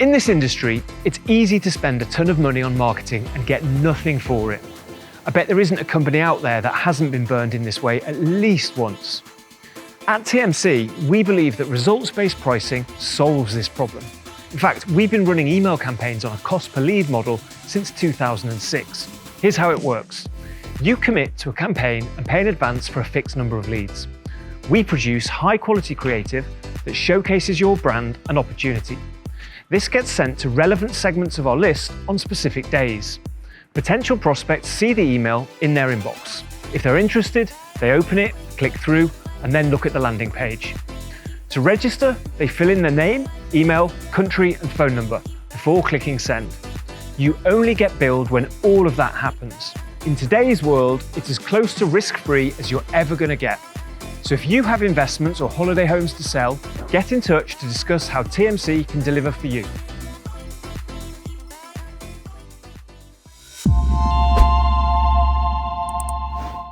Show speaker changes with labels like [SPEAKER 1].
[SPEAKER 1] In this industry, it's easy to spend a ton of money on marketing and get nothing for it. I bet there isn't a company out there that hasn't been burned in this way at least once. At TMC, we believe that results-based pricing solves this problem. In fact, we've been running email campaigns on a cost per lead model since 2006. Here's how it works. You commit to a campaign and pay in advance for a fixed number of leads. We produce high-quality creative that showcases your brand and opportunity. This gets sent to relevant segments of our list on specific days. Potential prospects see the email in their inbox. If they're interested, they open it, click through, and then look at the landing page. To register, they fill in their name, email, country, and phone number before clicking send. You only get billed when all of that happens. In today's world, it's as close to risk-free as you're ever going to get. So if you have investments or holiday homes to sell, get in touch to discuss how TMC can deliver for you.